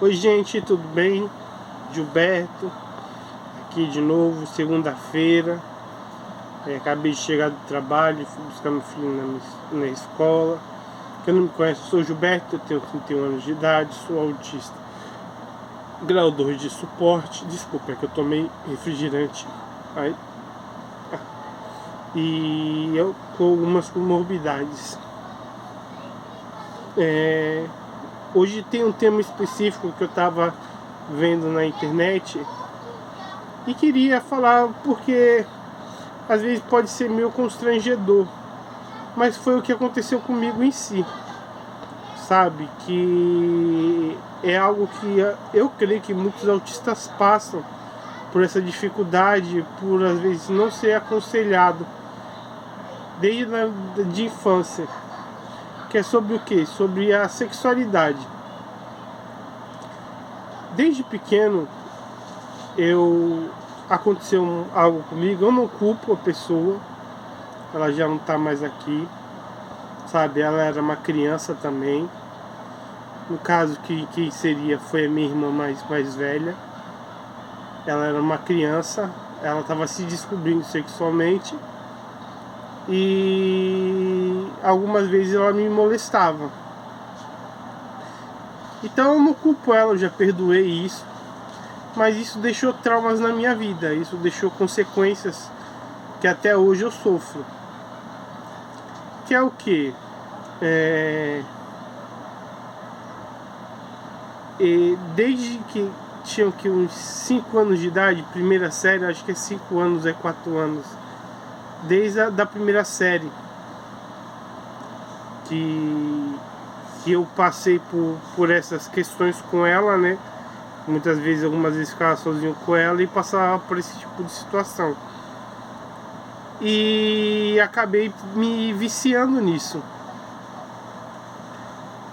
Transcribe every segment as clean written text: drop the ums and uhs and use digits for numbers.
Oi gente, tudo bem? Gilberto, aqui de novo, segunda-feira. Acabei de chegar do trabalho, fui buscar meu filho na escola. Quem não me conhece, eu sou Gilberto, eu tenho 31 anos de idade, sou autista. Grau 2 de suporte, desculpa, é que eu tomei refrigerante. E eu com algumas comorbidades. Hoje tem um tema específico que eu estava vendo na internet e queria falar porque às vezes pode ser meio constrangedor, mas foi o que aconteceu comigo em si, sabe? Que é algo que eu creio que muitos autistas passam por essa dificuldade, por às vezes não ser aconselhado desde de infância, que é sobre o quê? Sobre a sexualidade. Desde pequeno aconteceu algo comigo, eu não culpo a pessoa, ela já não está mais aqui, sabe? Ela era uma criança também. No caso que foi a minha irmã mais velha. Ela era uma criança, ela estava se descobrindo sexualmente e algumas vezes ela me molestava. Então eu não culpo ela, eu já perdoei isso, mas isso deixou traumas na minha vida, isso deixou consequências que até hoje eu sofro. Que é o que? Desde que tinham uns 5 anos de idade, primeira série, acho que é 5 anos, 4 anos, desde a primeira série, que eu passei por essas questões com ela, né? Muitas vezes, algumas vezes ficava sozinho com ela e passava por esse tipo de situação. E acabei me viciando nisso.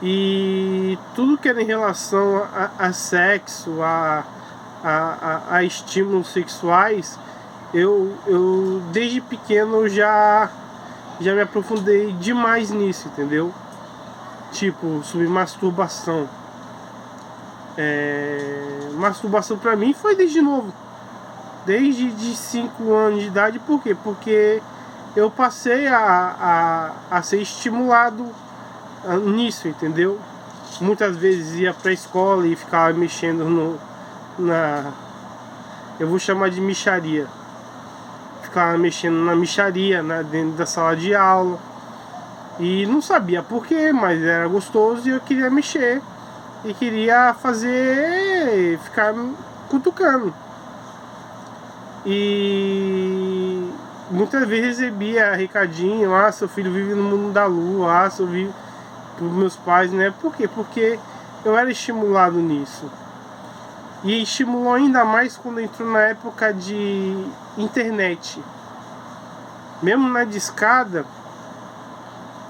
E tudo que era em relação a sexo, a estímulos sexuais, eu desde pequeno já me aprofundei demais nisso, entendeu? Tipo, sobre masturbação. Masturbação pra mim foi desde novo. Desde de 5 anos de idade. Por quê? Porque eu passei a ser estimulado nisso, entendeu? Muitas vezes ia pra escola e ficava mexendo eu vou chamar de mixaria. Ficava mexendo na mixaria, dentro da sala de aula. E não sabia porquê, mas era gostoso e eu queria mexer. E queria ficar cutucando. E muitas vezes recebia recadinho: seu filho vive no mundo da lua, seu filho, dos meus pais, né? Por quê? Porque eu era estimulado nisso. E estimulou ainda mais quando entrou na época de internet. Mesmo na discada,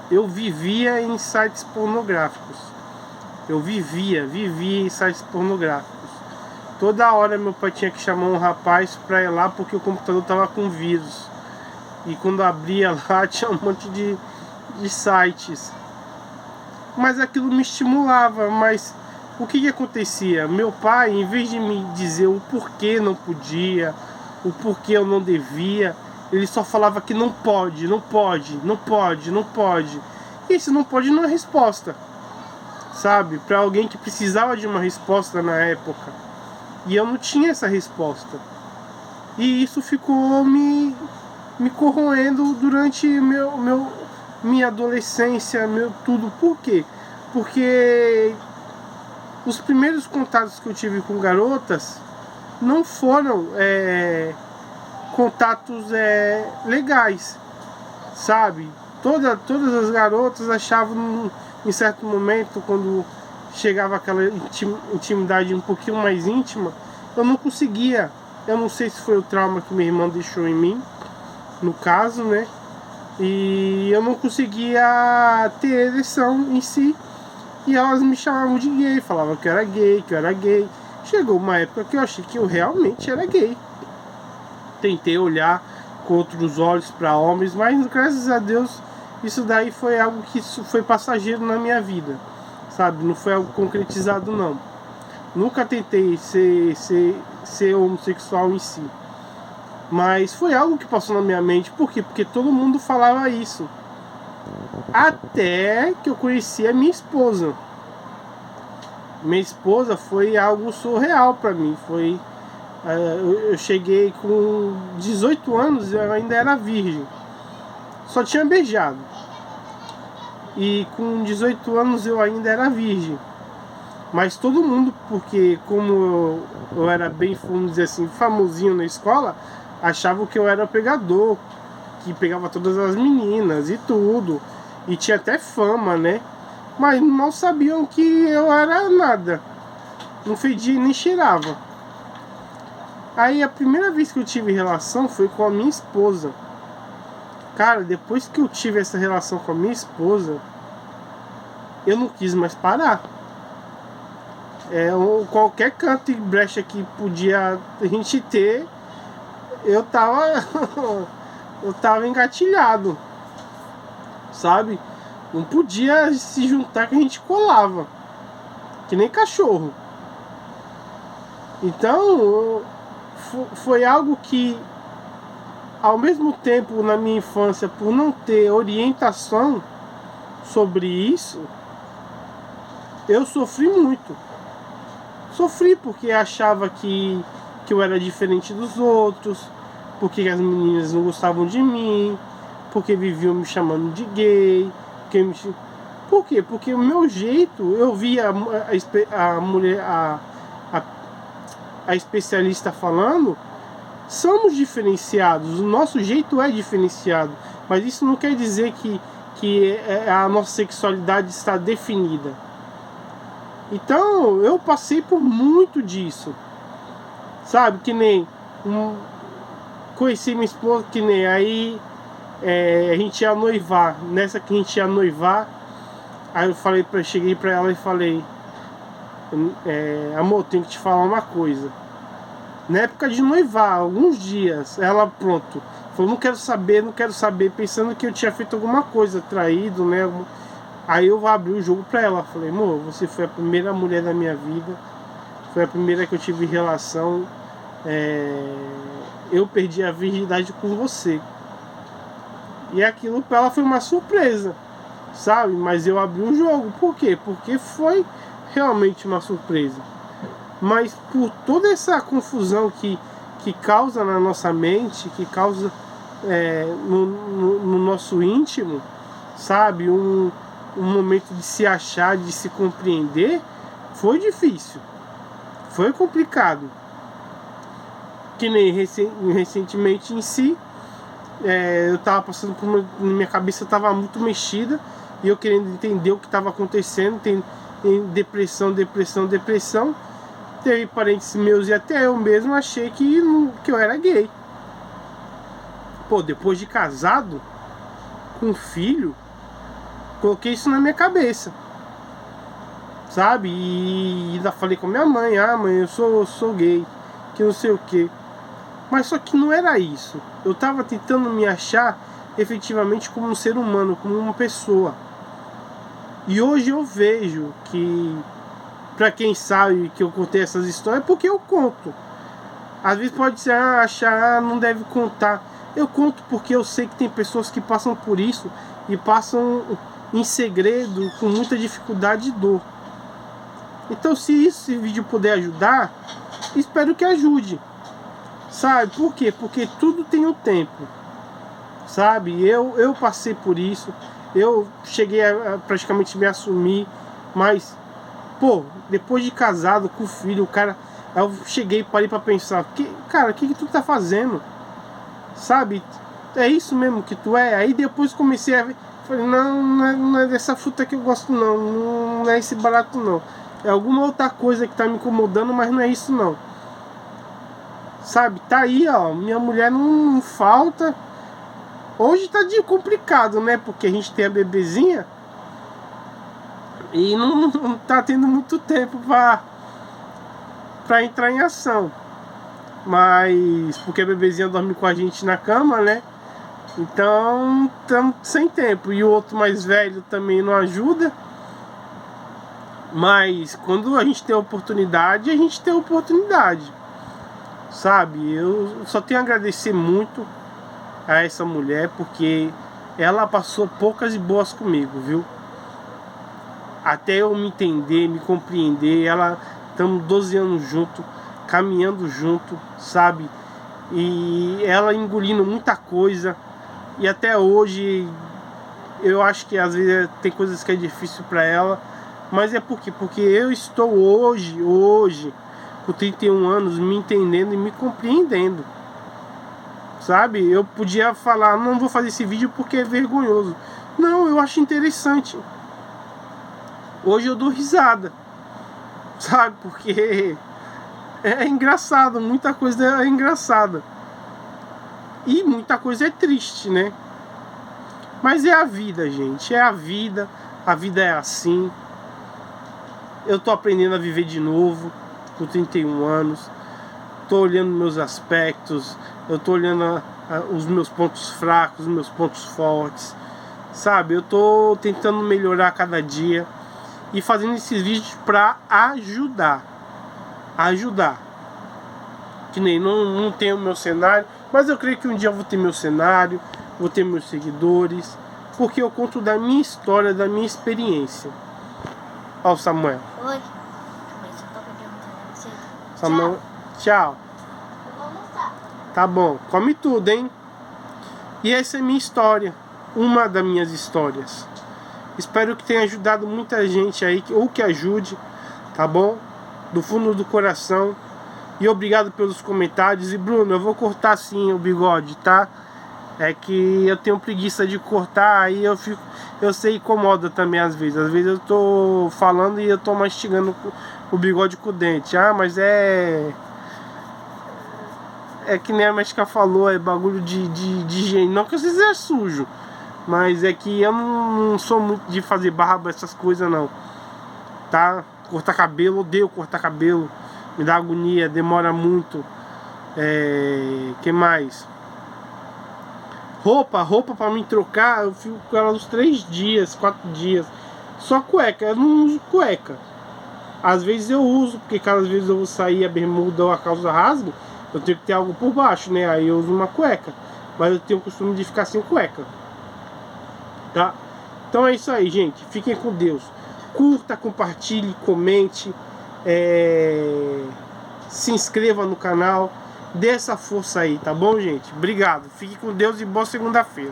eu vivia em sites pornográficos. Eu vivia em sites pornográficos. Toda hora meu pai tinha que chamar um rapaz pra ir lá porque o computador tava com vírus. E quando abria lá tinha um monte de sites. Mas aquilo me estimulava. Mas o que acontecia? Meu pai, em vez de me dizer o porquê não podia, o porquê eu não devia, ele só falava que não pode, não pode, não pode, não pode. E esse não pode não é resposta, sabe? Para alguém que precisava de uma resposta na época. E eu não tinha essa resposta. E isso ficou me corroendo durante minha adolescência, meu tudo. Por quê? Porque os primeiros contatos que eu tive com garotas não foram contatos legais, sabe? Todas as garotas achavam, em certo momento, quando chegava aquela intimidade um pouquinho mais íntima, eu não conseguia. Eu não sei se foi o trauma que minha irmã deixou em mim, no caso, né? E eu não conseguia ter ereção em si. E elas me chamavam de gay, falavam que eu era gay. Chegou uma época que eu achei que eu realmente era gay. Tentei olhar com outros olhos para homens, mas graças a Deus isso daí foi algo que foi passageiro na minha vida, sabe? Não foi algo concretizado, não. Nunca tentei ser homossexual em si. Mas foi algo que passou na minha mente. Por quê? Porque todo mundo falava isso. Até que eu conheci a minha esposa. Minha esposa foi algo surreal pra mim. Eu cheguei com 18 anos e eu ainda era virgem. Só tinha beijado. E com 18 anos eu ainda era virgem. Mas todo mundo, porque como eu era bem, vamos dizer assim, famosinho na escola, achavam que eu era pegador, que pegava todas as meninas e tudo. E tinha até fama, né? Mas mal sabiam que eu era nada. Não fedia nem cheirava. Aí a primeira vez que eu tive relação foi com a minha esposa. Cara, depois que eu tive essa relação com a minha esposa, eu não quis mais parar. Qualquer canto e brecha que podia a gente ter, eu tava engatilhado, sabe? Não podia se juntar que a gente colava, que nem cachorro. Então, foi algo que, ao mesmo tempo, na minha infância, por não ter orientação sobre isso, eu sofri muito. Sofri porque achava que eu era diferente dos outros, porque as meninas não gostavam de mim, porque viviam me chamando de gay. Por quê? Porque o meu jeito, eu via a mulher, a especialista falando, somos diferenciados, o nosso jeito é diferenciado, mas isso não quer dizer que a nossa sexualidade está definida. Então eu passei por muito disso, sabe? Que nem conheci minha esposa, que nem aí a gente ia noivar. Nessa que a gente ia noivar, aí eu cheguei pra ela e falei, amor, tenho que te falar uma coisa. Na época de noivar, alguns dias, ela pronto, falou, não quero saber, pensando que eu tinha feito alguma coisa, traído, né? Aí eu abri o jogo pra ela, falei, amor, você foi a primeira mulher da minha vida, foi a primeira que eu tive relação, eu perdi a virgindade com você. E aquilo pra ela foi uma surpresa, sabe? Mas eu abri o jogo, por quê? Porque foi realmente uma surpresa. Mas por toda essa confusão que causa na nossa mente, que causa no nosso íntimo, sabe? Um momento de se achar, de se compreender, foi difícil, foi complicado. Que nem recentemente em si, eu tava passando por minha cabeça estava muito mexida e eu querendo entender o que estava acontecendo, tem depressão. Teve parentes meus e até eu mesmo achei que eu era gay. Pô, depois de casado, com filho, coloquei isso na minha cabeça, sabe? E ainda falei com a minha mãe, mãe, eu sou gay, que não sei o que. Mas só que não era isso. Eu tava tentando me achar efetivamente como um ser humano, como uma pessoa. E hoje eu vejo que, pra quem sabe que eu contei essas histórias, é porque eu conto. Às vezes pode ser, achar, não deve contar. Eu conto porque eu sei que tem pessoas que passam por isso e passam em segredo, com muita dificuldade e dor. Então, se esse vídeo puder ajudar, espero que ajude, sabe? Por quê? Porque tudo tem um tempo, sabe? Eu passei por isso, eu cheguei a praticamente me assumir, mas, pô, depois de casado, com filho, o cara, eu cheguei e parei pra pensar, cara, o que tu tá fazendo? Sabe? É isso mesmo que tu é? Aí depois comecei a ver, falei, não é dessa fruta que eu gosto não é esse barato não. É alguma outra coisa que tá me incomodando, mas não é isso não. Sabe, tá aí, ó, minha mulher não falta. Hoje tá de complicado, né? Porque a gente tem a bebezinha e não tá tendo muito tempo pra entrar em ação. Mas porque a bebezinha dorme com a gente na cama, né? Então estamos sem tempo. E o outro mais velho também não ajuda. Mas quando a gente tem a oportunidade, a gente tem a oportunidade, sabe? Eu só tenho a agradecer muito a essa mulher, porque ela passou poucas e boas comigo, viu? Até eu me entender, me compreender, ela, estamos 12 anos junto, caminhando junto, sabe? E ela engolindo muita coisa, e até hoje eu acho que às vezes tem coisas que é difícil para ela, mas é porque eu estou hoje com 31 anos, me entendendo e me compreendendo, sabe? Eu podia falar, não vou fazer esse vídeo porque é vergonhoso. Não, eu acho interessante. Hoje eu dou risada, sabe? Porque é engraçado, muita coisa é engraçada. E muita coisa é triste, né? Mas é a vida, gente, é a vida é assim. Eu tô aprendendo a viver de novo, com 31 anos. Tô olhando meus aspectos, eu tô olhando os meus pontos fracos, os meus pontos fortes, sabe? Eu tô tentando melhorar a cada dia e fazendo esses vídeos para ajudar. Que nem não tenho meu cenário, mas eu creio que um dia eu vou ter meu cenário, vou ter meus seguidores, porque eu conto da minha história, da minha experiência. Ó o Samuel. Oi. Mas eu tô perguntando você. Samuel, tchau. Eu vou almoçar. Tá bom, come tudo, hein? E essa é minha história, uma das minhas histórias. Espero que tenha ajudado muita gente aí, ou que ajude, tá bom? Do fundo do coração. E obrigado pelos comentários. E Bruno, eu vou cortar sim o bigode, tá? É que eu tenho preguiça de cortar, aí eu sei, incomoda também às vezes. Às vezes eu tô falando e eu tô mastigando o bigode com o dente. Ah, mas é que nem a Méxica falou, é bagulho de higiene. Não que às vezes é sujo, mas é que eu não sou muito de fazer barba, essas coisas não, tá? Cortar cabelo, odeio cortar cabelo, me dá agonia, demora muito. Que mais? Roupa pra me trocar, eu fico com ela uns 3 dias, 4 dias. Só cueca, eu não uso cueca. Às vezes eu uso, porque cada vez eu vou sair, a bermuda ou a calça rasga, eu tenho que ter algo por baixo, né? Aí eu uso uma cueca. Mas eu tenho o costume de ficar sem cueca, tá? Então é isso aí, gente. Fiquem com Deus. Curta, compartilhe, comente, se inscreva no canal. Dê essa força aí, tá bom, gente? Obrigado. Fique com Deus e boa segunda-feira.